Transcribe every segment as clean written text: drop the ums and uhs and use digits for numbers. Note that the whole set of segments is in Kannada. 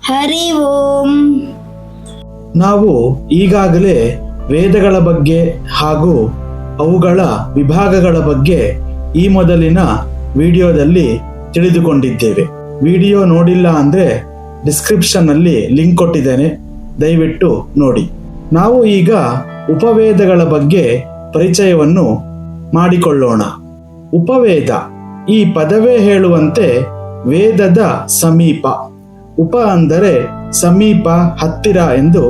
ಹರಿ ಓಂ. ನಾವು ಈಗಾಗಲೇ ವೇದಗಳ ಬಗ್ಗೆ ಹಾಗೂ ಅವುಗಳ ವಿಭಾಗಗಳ ಬಗ್ಗೆ ಈ ಮೊದಲಿನ ವಿಡಿಯೋದಲ್ಲಿ ತಿಳಿದುಕೊಂಡಿದ್ದೇವೆ. ವಿಡಿಯೋ ನೋಡಿಲ್ಲ ಅಂದರೆ ಡಿಸ್ಕ್ರಿಪ್ಷನ್ನಲ್ಲಿ ಲಿಂಕ್ ಕೊಟ್ಟಿದ್ದೇನೆ, ದಯವಿಟ್ಟು ನೋಡಿ. ನಾವು ಈಗ ಉಪವೇದಗಳ ಬಗ್ಗೆ ಪರಿಚಯವನ್ನು ಮಾಡಿಕೊಳ್ಳೋಣ. ಉಪವೇದ ಈ ಪದವೇ ಹೇಳುವಂತೆ ವೇದದ ಸಮೀಪ. ಉಪ ಅಂದರೆ ಸಮೀಪ, ಹತ್ತಿರ ಎಂದು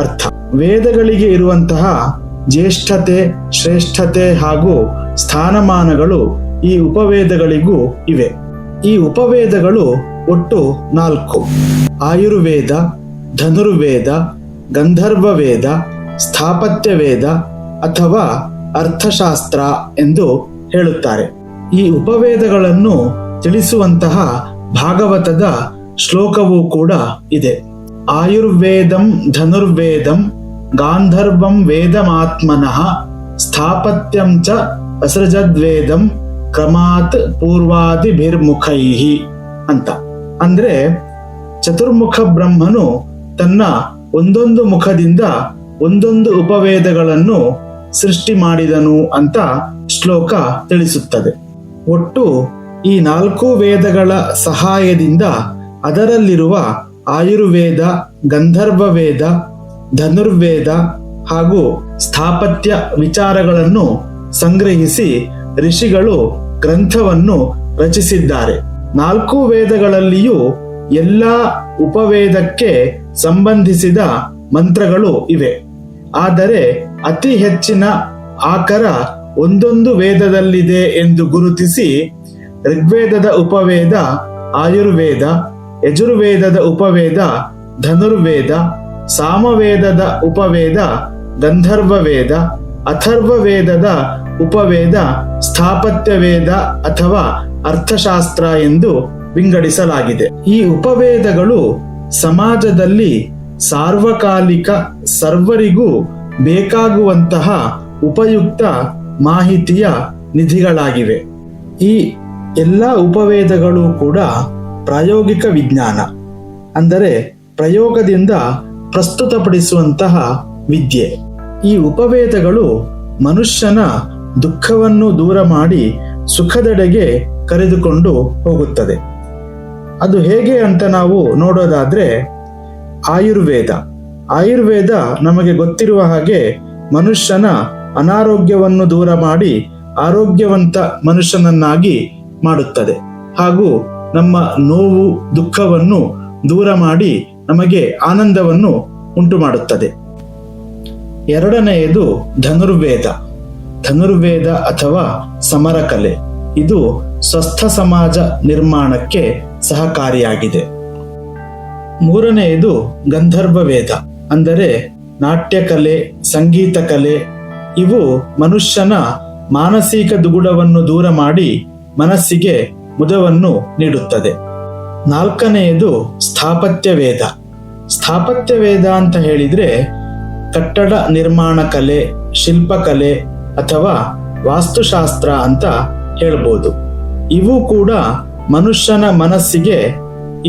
ಅರ್ಥ. ವೇದಗಳಿಗೆ ಇರುವಂತಹ ಜ್ಯೇಷ್ಠತೆ, ಶ್ರೇಷ್ಠತೆ ಹಾಗೂ ಸ್ಥಾನಮಾನಗಳು ಈ ಉಪವೇದಗಳಿಗೂ ಇವೆ. ಈ ಉಪವೇದಗಳು ಒಟ್ಟು 4: ಆಯುರ್ವೇದ, ಧನುರ್ವೇದ, ಗಂಧರ್ವ ವೇದ, ಸ್ಥಾಪತ್ಯ ವೇದ ಅಥವಾ ಅರ್ಥಶಾಸ್ತ್ರ ಎಂದು ಹೇಳುತ್ತಾರೆ. ಈ ಉಪವೇದಗಳನ್ನು ತಿಳಿಸುವಂತಹ ಭಾಗವತದ ಶ್ಲೋಕವೂ ಕೂಡ ಇದೆ. ಆಯುರ್ವೇದಂ ಧನುರ್ವೇದಂ ಗಾಂಧರ್ವಂ ವೇದಮಾತ್ಮನಃ ಸ್ಥಾಪತ್ಯಂ ಚ ಅಸೃಜದ್ವೇದಂ ಕ್ರಮಾತ್ ಪೂರ್ವಾದಿಭಿರ್ಮುಖೈಹಿ ಅಂತ. ಅಂದ್ರೆ ಚತುರ್ಮುಖ ಬ್ರಹ್ಮನು ತನ್ನ ಒಂದೊಂದು ಮುಖದಿಂದ ಒಂದೊಂದು ಉಪವೇದಗಳನ್ನು ಸೃಷ್ಟಿ ಮಾಡಿದನು ಅಂತ ಶ್ಲೋಕ ತಿಳಿಸುತ್ತದೆ. ಒಟ್ಟು ಈ 4 ವೇದಗಳ ಸಹಾಯದಿಂದ ಅದರಲ್ಲಿರುವ ಆಯುರ್ವೇದ, ಗಂಧರ್ವ ವೇದ, ಧನುರ್ವೇದ ಹಾಗೂ ಸ್ಥಾಪತ್ಯ ವಿಚಾರಗಳನ್ನು ಸಂಗ್ರಹಿಸಿ ಋಷಿಗಳು ಗ್ರಂಥವನ್ನು ರಚಿಸಿದ್ದಾರೆ. 4 ವೇದಗಳಲ್ಲಿಯೂ ಎಲ್ಲ ಉಪವೇದಕ್ಕೆ ಸಂಬಂಧಿಸಿದ ಮಂತ್ರಗಳು ಇವೆ. ಆದರೆ ಅತಿ ಹೆಚ್ಚಿನ ಆಕರ ಒಂದೊಂದು ವೇದದಲ್ಲಿದೆ ಎಂದು ಗುರುತಿಸಿ ಋಗ್ವೇದದ ಉಪವೇದ ಆಯುರ್ವೇದ, ಯಜುರ್ವೇದದ ಉಪವೇದ ಧನುರ್ವೇದ, ಸಾಮವೇದದ ಉಪವೇದ ಗಂಧರ್ವ ವೇದ, ಅಥರ್ವ ವೇದದ ಉಪವೇದ ಸ್ಥಾಪತ್ಯ ವೇದ ಅಥವಾ ಅರ್ಥಶಾಸ್ತ್ರ ಎಂದು ವಿಂಗಡಿಸಲಾಗಿದೆ. ಈ ಉಪವೇದಗಳು ಸಮಾಜದಲ್ಲಿ ಸಾರ್ವಕಾಲಿಕ ಸರ್ವರಿಗೂ ಬೇಕಾಗುವಂತಹ ಉಪಯುಕ್ತ ಮಾಹಿತಿಯ ನಿಧಿಗಳಾಗಿವೆ. ಈ ಎಲ್ಲ ಉಪವೇದಗಳು ಕೂಡ ಪ್ರಾಯೋಗಿಕ ವಿಜ್ಞಾನ, ಅಂದರೆ ಪ್ರಯೋಗದಿಂದ ಪ್ರಸ್ತುತಪಡಿಸುವಂತಹ ವಿದ್ಯೆ. ಈ ಉಪವೇದಗಳು ಮನುಷ್ಯನ ದುಃಖವನ್ನು ದೂರ ಮಾಡಿ ಸುಖದೆಡೆಗೆ ಕರೆದುಕೊಂಡು ಹೋಗುತ್ತದೆ. ಅದು ಹೇಗೆ ಅಂತ ನಾವು ನೋಡೋದಾದ್ರೆ, ಆಯುರ್ವೇದ ನಮಗೆ ಗೊತ್ತಿರುವ ಹಾಗೆ ಮನುಷ್ಯನ ಅನಾರೋಗ್ಯವನ್ನು ದೂರ ಮಾಡಿ ಆರೋಗ್ಯವಂತ ಮನುಷ್ಯನನ್ನಾಗಿ ಮಾಡುತ್ತದೆ ಹಾಗೂ ನಮ್ಮ ನೋವು ದುಃಖವನ್ನು ದೂರ ಮಾಡಿ ನಮಗೆ ಆನಂದವನ್ನು ಉಂಟು ಮಾಡುತ್ತದೆ. ಎರಡನೆಯದು ಧನುರ್ವೇದ ಅಥವಾ ಸಮರಕಲೆ. ಇದು ಸ್ವಸ್ಥ ಸಮಾಜ ನಿರ್ಮಾಣಕ್ಕೆ ಸಹಕಾರಿಯಾಗಿದೆ. ಮೂರನೆಯದು ಗಂಧರ್ವ ವೇದ, ಅಂದರೆ ನಾಟ್ಯಕಲೆ, ಸಂಗೀತ ಕಲೆ. ಇವು ಮನುಷ್ಯನ ಮಾನಸಿಕ ದುಗುಡವನ್ನು ದೂರ ಮಾಡಿ ಮನಸ್ಸಿಗೆ ಮುದವನ್ನು ನೀಡುತ್ತದೆ. ನಾಲ್ಕನೆಯದು ಸ್ಥಾಪತ್ಯ ವೇದ ಅಂತ ಹೇಳಿದ್ರೆ ಕಟ್ಟಡ ನಿರ್ಮಾಣ ಕಲೆ, ಶಿಲ್ಪಕಲೆ ಅಥವಾ ವಾಸ್ತುಶಾಸ್ತ್ರ ಅಂತ ಹೇಳ್ಬೋದು. ಇವು ಕೂಡ ಮನುಷ್ಯನ ಮನಸ್ಸಿಗೆ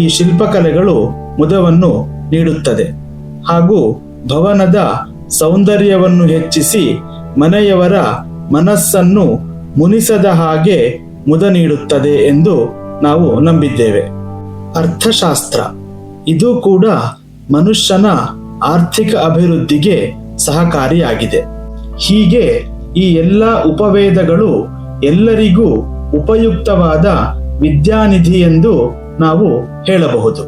ಈ ಶಿಲ್ಪಕಲೆಗಳು ಮುದವನ್ನು ನೀಡುತ್ತದೆ ಹಾಗೂ ಭವನದ ಸೌಂದರ್ಯವನ್ನು ಹೆಚ್ಚಿಸಿ ಮನೆಯವರ ಮನಸ್ಸನ್ನು ಮುನಿಸದ ಹಾಗೆ ಮುದ ನೀಡುತ್ತದೆ ಎಂದು ನಾವು ನಂಬಿದ್ದೇವೆ. ಅರ್ಥಶಾಸ್ತ್ರ ಇದು ಕೂಡ ಮನುಷ್ಯನ ಆರ್ಥಿಕ ಅಭಿವೃದ್ಧಿಗೆ ಸಹಕಾರಿಯಾಗಿದೆ. ಹೀಗೆ ಈ ಎಲ್ಲ ಉಪವೇದಗಳು ಎಲ್ಲರಿಗೂ ಉಪಯುಕ್ತವಾದ ವಿದ್ಯಾನಿಧಿ ಎಂದು ನಾವು ಹೇಳಬಹುದು.